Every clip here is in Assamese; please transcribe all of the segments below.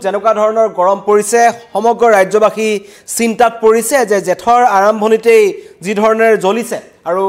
যেনেকুৱা ধৰণৰ গৰম পৰিছে সমগ্ৰ ৰাজ্যবাসী চিন্তাত পৰিছে যে জেঠৰ আৰম্ভণিতেই যি ধৰণে জ্বলিছে আৰু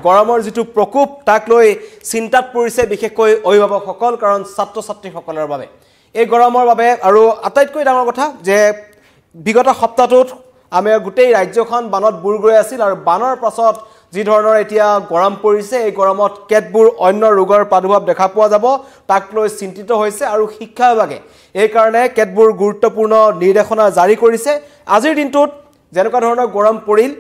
গৰমৰ যিটো প্ৰকোপ তাক লৈ চিন্তাত পৰিছে বিশেষকৈ অভিভাৱকসকল কাৰণ ছাত্ৰ-ছাত্ৰীসকলৰ বাবে এই গৰমৰ বাবে আৰু আটাইতকৈ ডাঙৰ কথা যে বিগত সপ্তাহটোত আমি গোটেই ৰাজ্যখন বানত বুৰ গৈ আছিল আৰু বানৰ পাছত যি ধৰণৰ এতিয়া গৰম পৰিছে এই গৰমত কেতবোৰ অন্য ৰোগৰ প্ৰাদুৰ্ভাৱ দেখা পোৱা যাব তাক লৈ চিন্তিত হৈছে আৰু শিক্ষা বিভাগে এই কাৰণে কেতবোৰ গুৰুত্বপূৰ্ণ নিৰ্দেশনা জাৰি কৰিছে আজিৰ দিনটোত যেনেকুৱা ধৰণৰ গৰম পৰিল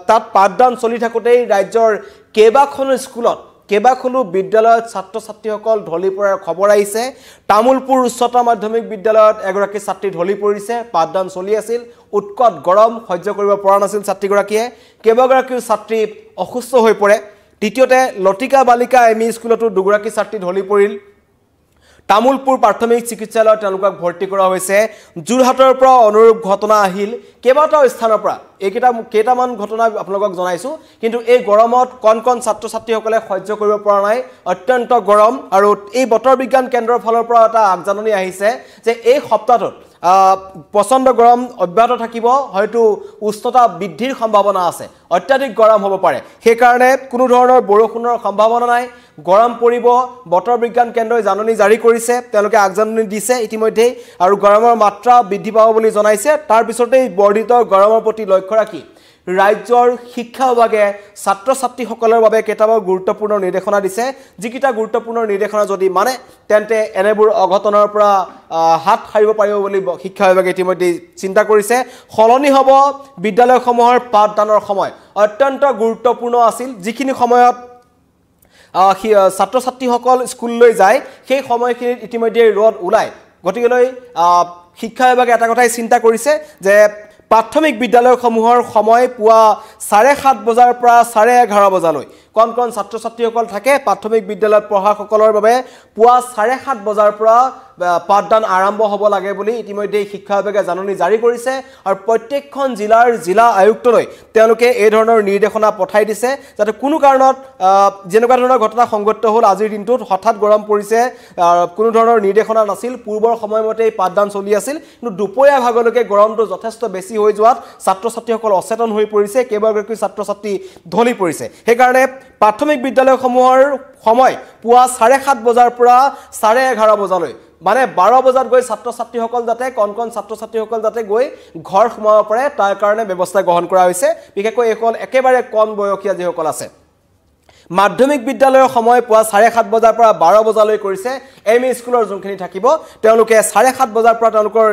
তাত পাঠদান চলি থাকোতেই ৰাজ্যৰ কেইবাখনো স্কুলত কেইবাখনো বিদ্যালয়ত ছাত্ৰ-ছাত্ৰীসকল ঢলি পৰাৰ খবৰ আহিছে তামুলপুৰ উচ্চতৰ মাধ্যমিক বিদ্যালয়ত এগৰাকী ছাত্ৰী ঢলি পৰিছে পাঠদান চলি আছিল উৎকট গৰম সহ্য কৰিব পৰা নাছিল ছাত্ৰীগৰাকীয়ে কেইবাগৰাকীও ছাত্ৰী অসুস্থ হৈ পৰে দ্বিতীয়তে লতিকা বালিকা এমই স্কুলতো দুগৰাকী ছাত্ৰী ঢলি পৰিল তামুলপুৰ প্ৰাথমিক চিকিৎসালয়ত তেওঁলোকক ভৰ্তি কৰা হৈছে জুৰহাটৰ পৰা অনুৰূপ ঘটনা আহিল কেইবাটাও স্থানৰ পৰা কেইটামান ঘটনা আপোনালোকক জনাইছো কিন্তু এই গৰমত কণ ছাত্ৰ-ছাত্ৰীসকলে সহ্য কৰিব পৰা নাই অত্যন্ত গৰম আৰু এই বতৰ বিজ্ঞান কেন্দ্ৰৰ ফালৰ পৰা এটা আগজাননী আহিছে যে এই সপ্তাহটোত প্ৰচণ্ড গৰম অব্যাহত থাকিব হয়তো উষ্ণতা বৃদ্ধিৰ সম্ভাৱনা আছে অত্যাধিক গৰম হ'ব পাৰে সেই কাৰণে কোনো ধৰণৰ বৰষুণৰ সম্ভাৱনা নাই গৰম পৰিব বতৰ বিজ্ঞান কেন্দ্ৰই জাননী জাৰি কৰিছে তেওঁলোকে আগজাননী দিছে ইতিমধ্যে আৰু গৰমৰ মাত্ৰা বৃদ্ধি পাব বুলি জনাইছে তাৰ পিছতেই বৰ্ধিত গৰমৰ প্ৰতি লক্ষ্য ৰাখি ৰাজ্যৰ শিক্ষা বিভাগে ছাত্ৰ-ছাত্ৰীসকলৰ বাবে কেইটামান গুৰুত্বপূৰ্ণ নিৰ্দেশনা দিছে যিকিটা গুৰুত্বপূৰ্ণ নিৰ্দেশনা যদি মানে তেন্তে এনেবোৰ অঘটনৰ পৰা হাত সাৰিব পাৰিব বুলি শিক্ষা বিভাগে ইতিমধ্যে চিন্তা কৰিছে সলনি হ'ব বিদ্যালয়সমূহৰ পাঠদানৰ সময় অত্যন্ত গুৰুত্বপূৰ্ণ আছিল যিখিনি সময়ত ছাত্ৰ-ছাত্ৰীসকল স্কুললৈ যায় সেই সময়খিনিত ইতিমধ্যে ৰ'দ ওলায় গতিকেলৈ শিক্ষা বিভাগে এটা কথাই চিন্তা কৰিছে যে প্ৰাথমিক বিদ্যালয়সমূহৰ সময় পুৱা 7:30 বজাৰ পৰা 11:30 বজালৈ কণ ছাত্ৰ-ছাত্ৰীসকল থাকে প্ৰাথমিক বিদ্যালয়ত পঢ়াসকলৰ বাবে পুৱা 7:30 বজাৰ পৰা পাঠদান আৰম্ভ হ'ব লাগে বুলি ইতিমধ্যে শিক্ষা বিভাগে জাননী জাৰি কৰিছে আৰু প্ৰত্যেকখন জিলা আয়ুক্তলৈ তেওঁলোকে এই ধৰণৰ নিৰ্দেশনা পঠাই দিছে যাতে কোনো কাৰণত যেনেকুৱা ধৰণৰ ঘটনা সংঘটিত হ'ল আজিৰ দিনটোত হঠাৎ গৰম পৰিছে কোনো ধৰণৰ নিৰ্দেশনা নাছিল পূৰ্বৰ সময়মতেই পাঠদান চলি আছিল কিন্তু দুপৰীয়া ভাগলৈকে গৰমটো যথেষ্ট বেছি হৈ যোৱাত ছাত্ৰ-ছাত্ৰীসকল অচেতন হৈ পৰিছে কেইবাগৰাকী ছাত্ৰ-ছাত্ৰী ঢলি পৰিছে সেইকাৰণে প্ৰাথমিক বিদ্যালয়সমূহৰ সময় পুৱা 7:30 বজাৰ পৰা 11:30 বজালৈ মানে 12 বজাত গৈ ছাত্ৰ-ছাত্ৰীসকল যাতে কণ ছাত্ৰ-ছাত্ৰীসকল যাতে গৈ ঘৰ সোমাব পাৰে তাৰ কাৰণে ব্যৱস্থা গ্ৰহণ কৰা হৈছে বিশেষকৈ এইসকল একেবাৰে কম বয়সীয়া যিসকল আছে মাধ্যমিক বিদ্যালয়ৰ সময় পুৱা 7:30 বজাৰ পৰা 12 বজালৈ কৰিছে এমই স্কুলৰ যোনখিনি থাকিব তেওঁলোকে 7:30 বজাৰ পৰা তেওঁলোকৰ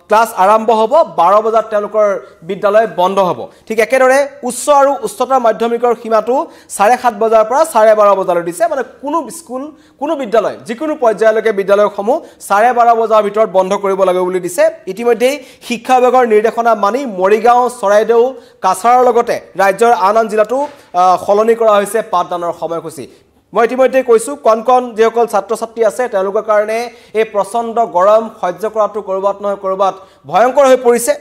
ক্লাছ আৰম্ভ হ'ব 12 বজাত তেওঁলোকৰ বিদ্যালয় বন্ধ হ'ব ঠিক একেদৰে উচ্চ আৰু উচ্চতৰ মাধ্যমিকৰ সীমাটো 7:30 বজাৰ পৰা 12:30 বজালৈ দিছে মানে কোনো বিদ্যালয় যিকোনো পৰ্যায়লৈকে বিদ্যালয়সমূহ 12:30 বজাৰ ভিতৰত বন্ধ কৰিব লাগে বুলি দিছে ইতিমধ্যে শিক্ষা বিভাগৰ নিৰ্দেশনা মানি মৰিগাঁও চৰাইদেউ কাছাৰৰ লগতে ৰাজ্যৰ আন জিলাতো সলনি কৰা হৈছে পাঠদানৰ সময়সূচী মই ইতিমধ্যে কৈছো কণ যিসকল ছাত্ৰ-ছাত্ৰী আছে তেওঁলোকৰ কাৰণে এই প্ৰচণ্ড গৰম সহ্য কৰাটো কৰবাত নহয় কৰবাত ভয়ংকৰ হৈ পৰিছে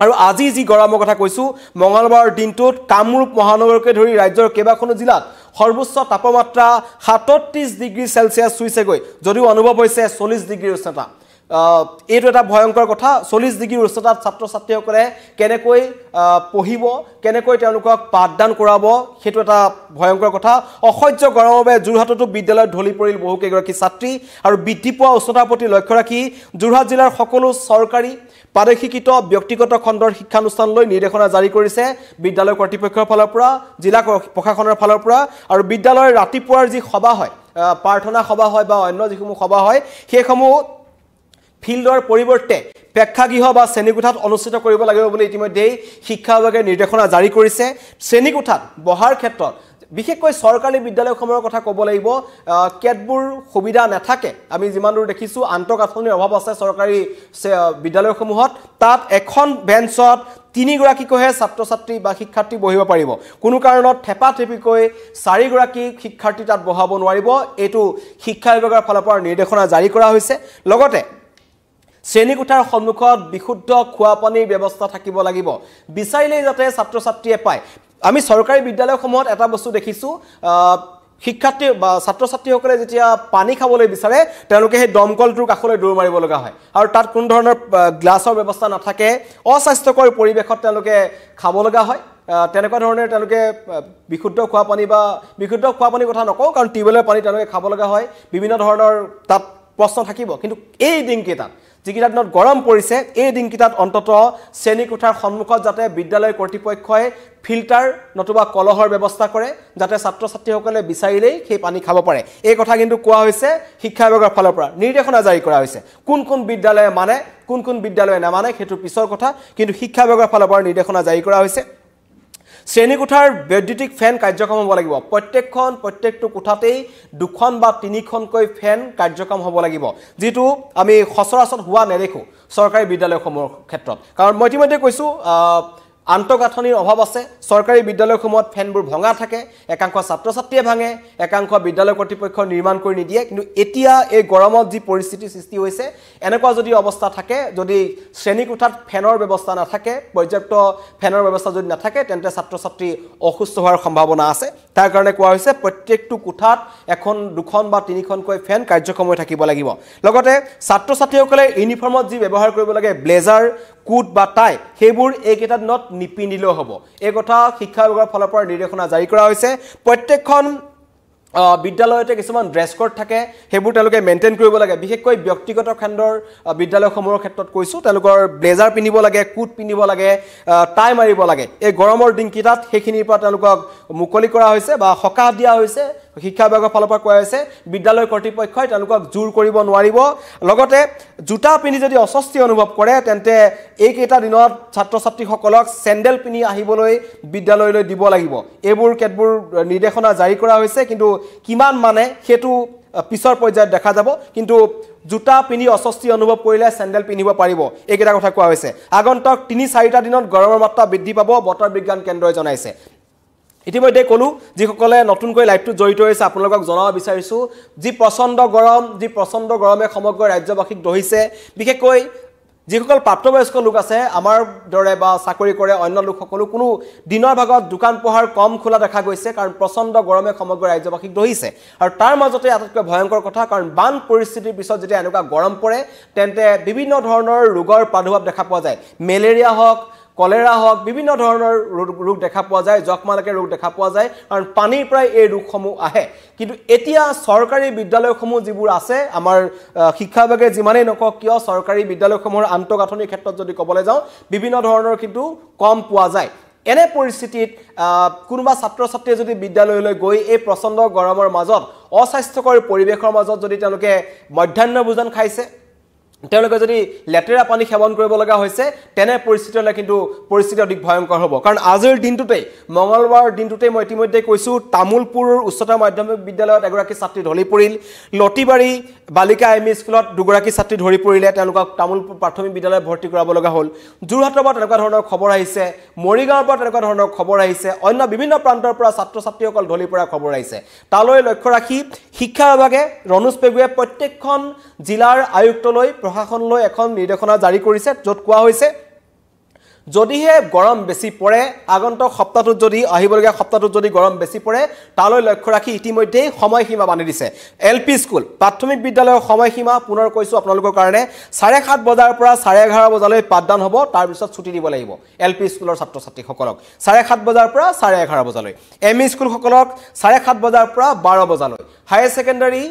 আৰু আজি যি গৰমৰ কথা কৈছো মঙলবাৰৰ দিনটোত কামৰূপ মহানগৰকে ধৰি ৰাজ্যৰ কেইবাখনো জিলাত সৰ্বোচ্চ তাপমাত্ৰা 37 ডিগ্ৰী সেলসিয়াছ চুইছেগৈ যদিও অনুভৱ হৈছে 40 ডিগ্ৰী উষ্ণতা এইটো এটা ভয়ংকৰ কথা 40 ডিগ্ৰী উষ্ণতাত ছাত্ৰ-ছাত্ৰীসকলে কেনেকৈ পঢ়িব কেনেকৈ তেওঁলোকক পাঠদান কৰাব সেইটো এটা ভয়ংকৰ কথা অসহ্য গৰমৰ বাবে জুৰহাটতো বিদ্যালয়ত ঢলি পৰিল বহু কেইগৰাকী ছাত্ৰী আৰু বৃদ্ধি পোৱা উষ্ণতাৰ প্ৰতি লক্ষ্য ৰাখি জুৰহাট জিলাৰ সকলো চৰকাৰী প্ৰাদেশিকৃত ব্যক্তিগত খণ্ডৰ শিক্ষানুষ্ঠানলৈ নিৰ্দেশনা জাৰি কৰিছে বিদ্যালয় কৰ্তৃপক্ষৰ ফালৰ পৰা জিলা প্ৰশাসনৰ ফালৰ পৰা আৰু বিদ্যালয়ৰ ৰাতিপুৱাৰ যি সভা হয় প্ৰাৰ্থনা সভা হয় বা অন্য যিসমূহ সভা হয় সেইসমূহ ফিল্ডৰ পৰিৱৰ্তে প্ৰেক্ষাগৃহ বা শ্ৰেণীকোঠাত অনুষ্ঠিত কৰিব লাগিব বুলি ইতিমধ্যে শিক্ষা বিভাগে নিৰ্দেশনা জাৰি কৰিছে শ্ৰেণীকোঠাত বহাৰ ক্ষেত্ৰত বিশেষকৈ চৰকাৰী বিদ্যালয়সমূহৰ কথা ক'ব লাগিব কেতবোৰ সুবিধা নাথাকে আমি যিমান দূৰ দেখিছো আন্তঃগাঁথনিৰ অভাৱ আছে চৰকাৰী বিদ্যালয়সমূহত তাত এখন বেঞ্চত 3 গৰাকীকৈহে ছাত্ৰ-ছাত্ৰী বা শিক্ষাৰ্থী বহিব পাৰিব কোনো কাৰণত থেপাথেপিকৈ 4 গৰাকী শিক্ষাৰ্থী তাত বহাব নোৱাৰিব এটো শিক্ষা বিভাগৰ ফালৰ পৰা নিৰ্দেশনা জাৰি কৰা হৈছে লগতে শ্ৰেণীকোঠাৰ সন্মুখত বিশুদ্ধ খোৱা পানীৰ ব্যৱস্থা থাকিব লাগিব বিচাৰিলে যাতে ছাত্ৰ-ছাত্ৰীয়ে পায় আমি সৰকাৰি বিদ্যালয়সমূহত এটা বস্তু দেখিছো শিক্ষাৰ্থী বা ছাত্ৰ ছাত্ৰীসকলে যেতিয়া পানী খাবলৈ বিচাৰে তেওঁলোকে সেই দমকলটোৰ কাষলৈ দৌৰ মাৰিব লগা হয় আৰু তাত কোনো ধৰণৰ গ্লাছৰ ব্যৱস্থা নাথাকে অস্বাস্থ্যকৰ পৰিৱেশত তেওঁলোকে খাব লগা হয় তেনেকুৱা ধৰণে তেওঁলোকে বিশুদ্ধ খোৱা পানী কথা নকওঁ কাৰণ টিউবৱেলৰ পানী তেওঁলোকে খাব লগা হয় বিভিন্ন ধৰণৰ তাত প্ৰশ্ন থাকিব কিন্তু এই দিনকেইটাত যিকেইটা দিনত গৰম পৰিছে এই দিনকেইটাত অন্ততঃ শ্ৰেণীকোঠাৰ সন্মুখত যাতে বিদ্যালয় কৰ্তৃপক্ষই ফিল্টাৰ নতুবা কলহৰ ব্যৱস্থা কৰে যাতে ছাত্ৰ ছাত্ৰীসকলে বিচাৰিলেই সেই পানী খাব পাৰে এই কথা কিন্তু কোৱা হৈছে শিক্ষা বিভাগৰ ফালৰ পৰা নিৰ্দেশনা জাৰি কৰা হৈছে কোন বিদ্যালয়ে মানে কোন বিদ্যালয়ে নামানে সেইটো পিছৰ কথা কিন্তু শিক্ষা বিভাগৰ ফালৰ পৰা নিৰ্দেশনা জাৰি কৰা হৈছে শ্ৰেণীকোঠাৰ বৈদ্যুতিক ফেন কাৰ্যক্ষম হ'ব লাগিব প্ৰত্যেকটো কোঠাতেই 2খন বা 3খনকৈ ফেন কাৰ্যক্ষম হ'ব লাগিব যেটো আমি সচৰাচৰ হোৱা নেদেখো চৰকাৰী বিদ্যালয়সমূহৰ ক্ষেত্ৰত কাৰণ মই ইতিমধ্যে কৈছো আন্তঃগাঁথনিৰ অভাৱ আছে চৰকাৰী বিদ্যালয়সমূহত ফেনবোৰ ভঙা থাকে একাংশ ছাত্ৰ ছাত্ৰীয়ে ভাঙে একাংশ বিদ্যালয় কৰ্তৃপক্ষ নিৰ্মাণ কৰি নিদিয়ে কিন্তু এতিয়া এই গৰমত যি পৰিস্থিতি সৃষ্টি হৈছে এনেকুৱা যদি অৱস্থা থাকে যদি শ্ৰেণীকোঠাত ফেনৰ ব্যৱস্থা নাথাকে পৰ্যাপ্ত ফেনৰ ব্যৱস্থা যদি নাথাকে তেন্তে ছাত্ৰ ছাত্ৰী অসুস্থ হোৱাৰ সম্ভাৱনা আছে তাৰ কাৰণে কোৱা হৈছে প্ৰত্যেকটো কোঠাত 1 2খন বা 3খনকৈ ফেন কাৰ্যক্ষম হৈ থাকিব লাগিব লগতে ছাত্ৰ ছাত্ৰীসকলে ইউনিফৰ্মত যি ব্যৱহাৰ কৰিব লাগে ব্লেজাৰ কোট বা টাই সেইবোৰ এইকেইটা দিনত নিপিন্ধিলেও হ'ব এই কথা শিক্ষা বিভাগৰ ফালৰ পৰা নিৰ্দেশনা জাৰি কৰা হৈছে প্ৰত্যেকখন বিদ্যালয়তে কিছুমান ড্ৰেছ কোড থাকে সেইবোৰ তেওঁলোকে মেইনটেইন কৰিব লাগে বিশেষকৈ ব্যক্তিগত খণ্ডৰ বিদ্যালয়সমূহৰ ক্ষেত্ৰত কৈছো তেওঁলোকৰ ব্লেজাৰ পিন্ধিব লাগে কোট পিন্ধিব লাগে টাই মাৰিব লাগে এই গৰমৰ দিনকেইটাত সেইখিনিৰ পৰা তেওঁলোকক মুকলি কৰা হৈছে বা সকাহ দিয়া হৈছে শিক্ষা বিভাগৰ ফালৰ পৰা কোৱা হৈছে বিদ্যালয় কৰ্তৃপক্ষই তেওঁলোকক জোৰ কৰিব নোৱাৰিব লগতে জোতা পিন্ধি যদি অস্বস্তি অনুভৱ কৰে তেন্তে এইকেইটা দিনত ছাত্ৰ ছাত্ৰীসকলক চেণ্ডেল পিন্ধি আহিবলৈ বিদ্যালয়লৈ দিব লাগিব এইবোৰ কেতবোৰ নিৰ্দেশনা জাৰি কৰা হৈছে কিন্তু কিমান মানে হেতু পিছৰ পৰ্যায়ত দেখা যাব কিন্তু জোতা পিন্ধি অস্বস্তি অনুভৱ কৰিলে চেণ্ডেল পিন্ধিব পাৰিব এইকেইটা কথা কোৱা হৈছে আগন্তুক 3-4টা দিনত গৰমৰ মাত্ৰা বৃদ্ধি পাব বতৰ বিজ্ঞান কেন্দ্ৰই জনাইছে ইতিমধ্যে কলো যিসকলে নতুনকৈ লাইভটো জড়িত হৈছে আপোনালোকক জনাব বিচাৰিছো যি প্ৰচণ্ড গৰমে সমগ্ৰ ৰাজ্যবাসীক দহিছে বিশেষকৈ যিসকল প্ৰাপ্তবয়স্ক লোক আছে আমাৰ দৰে বা চাকৰি কৰে অন্য লোকসকলো কোনো দিনৰ ভাগত দোকান পোহাৰ কম খোলা দেখা গৈছে কাৰণ প্ৰচণ্ড গৰমে সমগ্ৰ ৰাজ্যবাসীক দহিছে আৰু তাৰ মাজতে আটাইতকৈ ভয়ংকৰ কথা কাৰণ বান পৰিস্থিতিৰ পিছত যেতিয়া এনেকুৱা গৰম পৰে তেন্তে বিভিন্ন ধৰণৰ ৰোগৰ প্ৰাদুৰ্ভাৱ দেখা পোৱা যায় মেলেৰিয়া হওক কলেৰা হওক বিভিন্ন ধৰণৰ ৰোগ দেখা পোৱা যায় যক্ষ্মালকে ৰোগ দেখা পোৱা যায় কাৰণ পানীৰ পৰাই এই ৰোগসমূহ আহে কিন্তু এতিয়া চৰকাৰী বিদ্যালয়সমূহ যিবোৰ আছে আমাৰ শিক্ষা বিভাগে যিমানেই নকওক কিয় চৰকাৰী বিদ্যালয়সমূহৰ আন্তঃগাঁথনিৰ ক্ষেত্ৰত যদি ক'বলৈ যাওঁ বিভিন্ন ধৰণৰ কিন্তু কম পোৱা যায় এনে পৰিস্থিতিত কোনোবা ছাত্ৰ ছাত্ৰীয়ে যদি বিদ্যালয়লৈ গৈ এই প্ৰচণ্ড গৰমৰ মাজত অস্বাস্থ্যকৰ পৰিৱেশৰ মাজত যদি তেওঁলোকে মধ্যাহ্ন ভোজন খাইছে তেওঁলোকে যদি লেটেৰা পানী সেৱন কৰিব লগা হৈছে তেনে পৰিস্থিতিলৈ কিন্তু পৰিস্থিতি অধিক ভয়ংকৰ হ'ব কাৰণ আজিৰ দিনটোতে মঙ্গলবাৰ দিনটোতে মই ইতিমধ্যে কৈছো তামুলপুৰ উচ্চতৰ মাধ্যমিক বিদ্যালয়ত এগৰাকী ছাত্ৰী ঢলি পৰিল লটিবাৰী বালিকা এমই স্কুলত দুগৰাকী ছাত্ৰী ধৰি পৰিলে তেওঁলোকক তামুলপুৰ প্ৰাথমিক বিদ্যালয়ত ভৰ্তি কৰাব লগা হ'ল যোৰহাটৰ পৰা তেনেকুৱা ধৰণৰ খবৰ আহিছে মৰিগাঁৱৰ পৰা তেনেকুৱা ধৰণৰ খবৰ আহিছে অন্য বিভিন্ন প্ৰান্তৰ পৰা ছাত্ৰ ছাত্ৰীসকল ঢলি পৰা খবৰ আহিছে তালৈ লক্ষ্য ৰাখি শিক্ষা বিভাগে ৰনোজ পেগুৱে প্ৰত্যেকখন জিলাৰ আয়ুক্তলৈ প্ৰশাসনলৈ এখন নিৰ্দেশনা জাৰি কৰিছে য'ত কোৱা হৈছে যদিহে গৰম বেছি পৰে আগন্তুক সপ্তাহটোত যদি আহিবলগীয়া সপ্তাহটোত যদি গৰম বেছি পৰে তালৈ লক্ষ্য ৰাখি ইতিমধ্যে সময়সীমা বান্ধি দিছে এলপি স্কুল প্ৰাথমিক বিদ্যালয়ৰ সময়সীমা পুনৰ কৈছো আপোনালোকৰ কাৰণে 7:30 বজাৰ পৰা 11:30 বজালৈ পাঠদান হ'ব তাৰ পিছত ছুটি দিব লাগিব এলপি স্কুলৰ ছাত্ৰ ছাত্ৰীসকলক 7:30 বজাৰ পৰা 11:30 বজালৈ এমই স্কুলসকলক 7:30 বজাৰ পৰা 12 বজালৈ হায়াৰ সেকেন্ডাৰী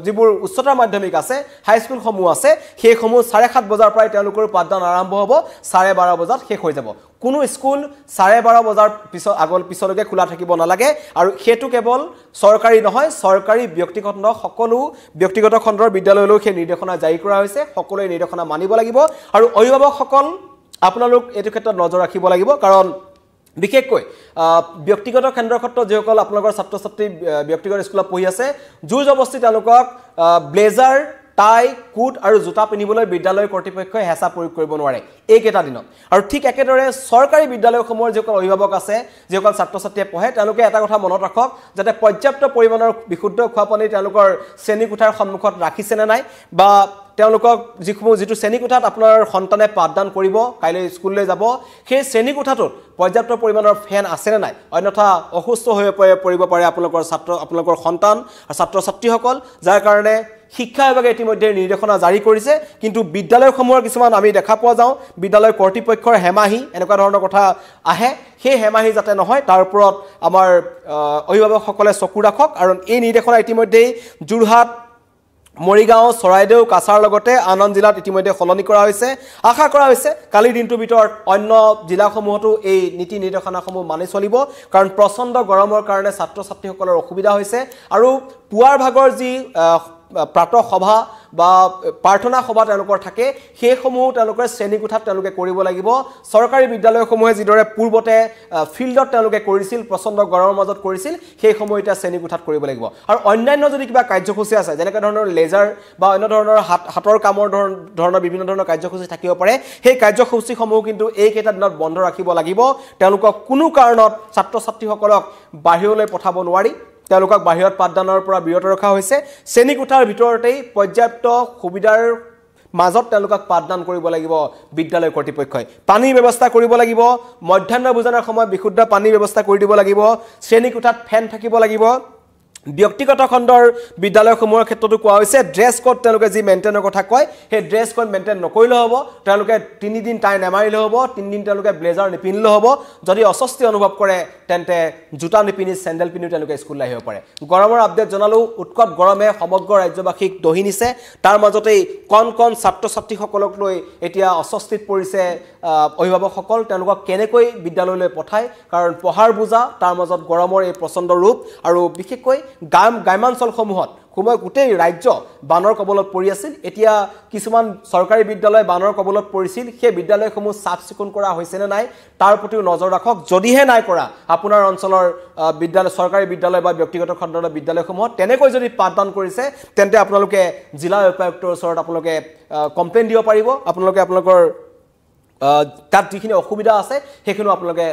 যিবোৰ উচ্চতৰ মাধ্যমিক আছে হাই স্কুলসমূহ আছে সেইসমূহ 7:30 বজাৰ পৰা তেওঁলোকৰ পাঠদান আৰম্ভ হ'ব 12:30 বজাত শেষ হৈ যাব কোনো স্কুল 12:30 বজাৰ পিছলৈকে খোলা থাকিব নালাগে আৰু হেতু কেৱল চৰকাৰী নহয় চৰকাৰী ব্যক্তিগত খণ্ডৰ বিদ্যালয়লৈ সেই নিৰ্দেশনা জাৰি কৰা হৈছে সকলোৱে নিৰ্দেশনা মানিব লাগিব আৰু অভিভাৱকসকল আপোনালোক এইটো ক্ষেত্ৰত নজৰ ৰাখিব লাগিব কাৰণ বিশেষকৈ ব্যক্তিগত কেন্দ্ৰৰ ক্ষেত্ৰত যিসকল আপোনালোকৰ ছাত্ৰ ছাত্ৰী ব্যক্তিগত স্কুলত পঢ়ি আছে জোৰ জবস্তি তেওঁলোকক ব্লেজাৰ টাই কোট আৰু জোতা পিন্ধিবলৈ বিদ্যালয় কৰ্তৃপক্ষই হেঁচা প্ৰয়োগ কৰিব নোৱাৰে এইকেইটা দিনত আৰু ঠিক একেদৰে চৰকাৰী বিদ্যালয়সমূহৰ যিসকল অভিভাৱক আছে যিসকল ছাত্ৰ ছাত্ৰীয়ে পঢ়ে তেওঁলোকে এটা কথা মনত ৰাখক যাতে পৰ্যাপ্ত পৰিমাণৰ বিশুদ্ধ খোৱা পানী তেওঁলোকৰ শ্ৰেণীকোঠাৰ সন্মুখত ৰাখিছে নে নাই বা তেওঁলোকক যিটো শ্ৰেণীকোঠাত আপোনাৰ সন্তানে পাঠদান কৰিব কাইলৈ স্কুললৈ যাব সেই শ্ৰেণীকোঠাটোত পৰ্যাপ্ত পৰিমাণৰ ফেন আছে নে নাই অন্যথা অসুস্থ হৈ পৰিব পাৰে আপোনালোকৰ সন্তান আৰু ছাত্ৰ ছাত্ৰীসকল যাৰ কাৰণে শিক্ষা বিভাগে ইতিমধ্যে নিৰ্দেশনা জাৰি কৰিছে কিন্তু বিদ্যালয়সমূহৰ কিছুমান আমি দেখা পোৱা যাওঁ বিদ্যালয় কৰ্তৃপক্ষৰ হেমাহি এনেকুৱা ধৰণৰ কথা আহে সেই হেমাহি যাতে নহয় তাৰ ওপৰত আমাৰ অভিভাৱকসকলে চকু ৰাখক আৰু এই নিৰ্দেশনা ইতিমধ্যে যোৰহাট মৰিগাঁও চৰাইদেউ কাছাৰ লগতে আন জিলাত ইতিমধ্যে সলনি কৰা হৈছে আশা কৰা হৈছে কালিৰ দিনটোৰ ভিতৰত অন্য জিলাসমূহতো এই নীতি নিৰ্দেশনাসমূহ মানি চলিব কাৰণ প্ৰচণ্ড গৰমৰ কাৰণে ছাত্ৰ ছাত্ৰীসকলৰ অসুবিধা হৈছে আৰু পুৱাৰ ভাগৰ যি প্ৰাতঃ সভা বা প্ৰাৰ্থনা সভা তেওঁলোকৰ থাকে সেইসমূহ তেওঁলোকৰ শ্ৰেণীকোঠাত তেওঁলোকে কৰিব লাগিব চৰকাৰী বিদ্যালয়সমূহে যিদৰে পূৰ্বতে ফিল্ডত তেওঁলোকে কৰিছিল প্ৰচণ্ড গৰমৰ মাজত কৰিছিল সেইসমূহ এতিয়া শ্ৰেণীকোঠাত কৰিব লাগিব আৰু অন্যান্য যদি কিবা কাৰ্যসূচী আছে যেনেকৈ ধৰণৰ লেজাৰ বা অন্য ধৰণৰ হাতৰ কামৰ ধৰণৰ বিভিন্ন ধৰণৰ কাৰ্যসূচী থাকিব পাৰে সেই কাৰ্যসূচীসমূহ কিন্তু এইকেইটা দিনত বন্ধ ৰাখিব লাগিব তেওঁলোকক কোনো কাৰণত ছাত্ৰ ছাত্ৰীসকলক বাহিৰলৈ পঠাব নোৱাৰি তেওঁলোকক বাহিৰত পাঠদানৰ পৰা বিৰত ৰখা হৈছে শ্ৰেণীকোঠাৰ ভিতৰতেই পৰ্যাপ্ত সুবিধাৰ মাজত তেওঁলোকক পাঠদান কৰিব লাগিব বিদ্যালয় কৰ্তৃপক্ষই পানীৰ ব্যৱস্থা কৰিব লাগিব মধ্যাহ্ন ভোজনৰ সময়ত বিশুদ্ধ পানীৰ ব্যৱস্থা কৰি দিব লাগিব শ্ৰেণীকোঠাত ফেন থাকিব লাগিব ব্যক্তিগত খণ্ডৰ বিদ্যালয়সমূহৰ ক্ষেত্ৰতো কোৱা হৈছে ড্ৰেছ কোড তেওঁলোকে যি মেইনটেইনৰ কথা কয় সেই ড্ৰেছ কোড মেইনটেইন নকৰিলে হ'ব তেওঁলোকে 3 দিন টাই নেমাৰিলে হ'ব 3 দিন তেওঁলোকে ব্লেজাৰ নিপিন্ধিলে হ'ব যদি অস্বস্তি অনুভৱ কৰে তেন্তে জোতা নিপিন্ধি চেণ্ডেল পিন্ধি তেওঁলোকে স্কুললৈ আহিব পাৰে গৰমৰ আপডেট জনালো উৎকট গৰমে সমগ্ৰ ৰাজ্যবাসীক দহি নিছে তাৰ মাজতেই কণ ছাত্ৰ ছাত্ৰীসকলক লৈ এতিয়া অস্বস্তিত পৰিছে অভিভাৱকসকল তেওঁলোকক কেনেকৈ বিদ্যালয়লৈ পঠায় কাৰণ পঢ়াৰ বোজা তাৰ মাজত গৰমৰ এই প্ৰচণ্ড ৰূপ আৰু বিশেষকৈ গ্ৰামাঞ্চলসমূহত গোটেই ৰাজ্য বানৰ কবলত পৰি আছিল এতিয়া কিছুমান চৰকাৰী বিদ্যালয় বানৰ কবলত পৰিছিল সেই বিদ্যালয়সমূহ চাফ চিকুণ কৰা হৈছে নে নাই তাৰ প্ৰতিও নজৰ ৰাখক যদিহে নাই কৰা আপোনাৰ অঞ্চলৰ বিদ্যালয় চৰকাৰী বিদ্যালয় বা ব্যক্তিগত খণ্ডৰ বিদ্যালয়সমূহত তেনেকৈ যদি পাঠদান কৰিছে তেন্তে আপোনালোকে জিলা উপায়ুক্তৰ ওচৰত আপোনালোকে কমপ্লেইন দিব পাৰিব আপোনালোকৰ তাত যিখিনি অসুবিধা আছে সেইখিনিও আপোনালোকে